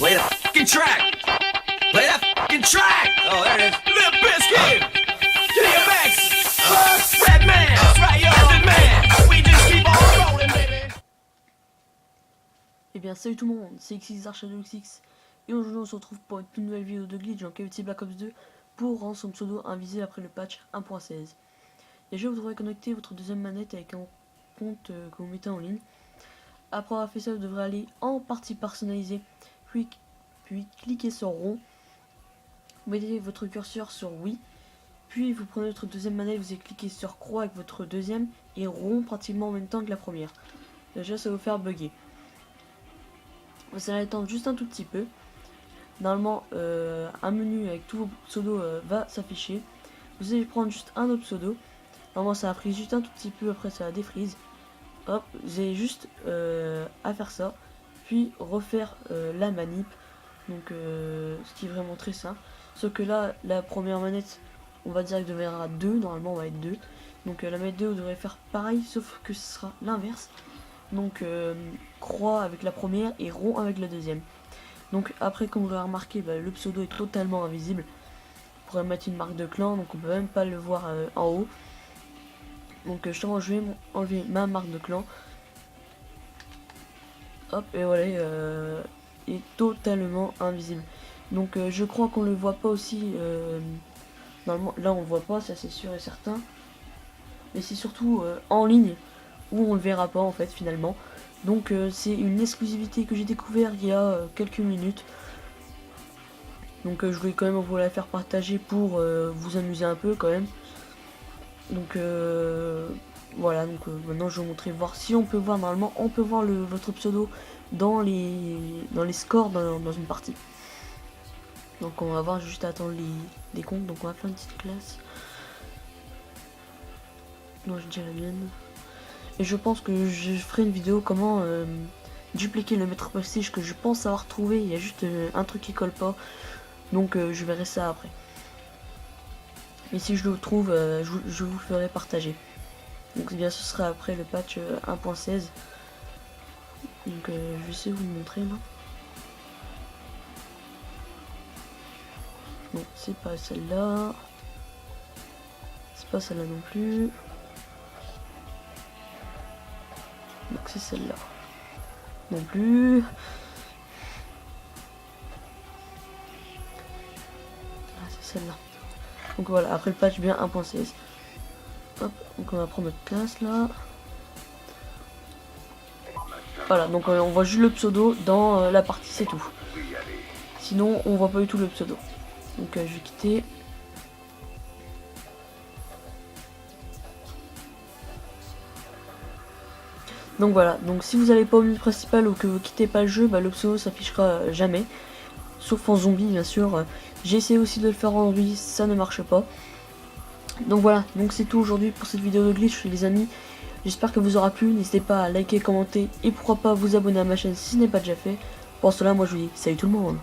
Play the fucking track. Play that fucking track. Oh, there it is. Limp Bizkit. DMX. Redman. That's right, yo. Method Man. We just keep on rolling, baby. Eh bien salut tout le monde, c'est XXArchadolxx et aujourd'hui on se retrouve pour une toute nouvelle vidéo de glitch dans KFC Black Ops 2 pour rendre son pseudo invisible après le patch 1.16. Déjà vous devrez connecter votre deuxième manette avec un compte que vous mettez en ligne. Après avoir fait ça, vous devrez aller en partie personnalisée, puis cliquez sur rond, vous mettez votre curseur sur oui, puis vous prenez votre deuxième manette, vous allez cliquer sur croix avec votre deuxième et rond pratiquement en même temps que la première. Déjà ça va vous faire bugger. Vous allez attendre juste un tout petit peu. Normalement, un menu avec tous vos pseudos va s'afficher. Vous allez prendre juste un autre pseudo. Normalement, ça a pris juste un tout petit peu. Après, ça défrise. Hop, vous avez juste à faire ça. Puis refaire la manip. Donc, ce qui est vraiment très simple. Sauf que là, la première manette, on va dire qu'elle devrait être à 2. Normalement, on va être 2. Donc, la manette 2, vous devrez faire pareil. Sauf que ce sera l'inverse. Donc croix avec la première et rond avec la deuxième. Donc après, comme vous l'avez remarqué, le pseudo est totalement invisible. On pourrait mettre une marque de clan, donc on peut même pas le voir en haut. Donc justement je vais enlever ma marque de clan. Hop, et voilà, est totalement invisible. Donc je crois qu'on le voit pas aussi. Normalement là on le voit pas, ça c'est sûr et certain. Mais c'est surtout en ligne où on le verra pas en fait finalement. Donc c'est une exclusivité que j'ai découvert il y a quelques minutes. Donc je voulais quand même vous la faire partager pour vous amuser un peu quand même. Donc voilà, donc maintenant je vais vous montrer, voir si on peut voir. Normalement on peut voir votre pseudo dans les scores dans une partie. Donc on va voir, juste attendre les comptes. Donc on va faire une petite classe. Non, je dirais la mienne. Et je pense que je ferai une vidéo comment dupliquer le maître prestige que je pense avoir trouvé. Il y a juste un truc qui colle pas. Donc je verrai ça après. Et si je le trouve, je vous le ferai partager. Donc bien ce sera après le patch 1.16. Donc je vais essayer de vous le montrer là. Non, c'est pas celle-là. C'est pas celle-là non plus. Donc c'est celle-là. Non plus. Ah, c'est celle-là. Donc voilà, après le patch bien 1.16. Hop, donc on va prendre notre classe là. Voilà, donc on voit juste le pseudo dans la partie, c'est tout. Sinon on voit pas du tout le pseudo. Donc je vais quitter. Donc voilà, donc si vous n'allez pas au menu principal ou que vous quittez pas le jeu, le pseudo s'affichera jamais. Sauf en zombie bien sûr. J'ai essayé aussi de le faire en zombie, ça ne marche pas. Donc voilà, donc c'est tout aujourd'hui pour cette vidéo de glitch les amis. J'espère que vous aura plu, n'hésitez pas à liker, commenter et pourquoi pas vous abonner à ma chaîne si ce n'est pas déjà fait. Pour cela moi je vous dis salut tout le monde.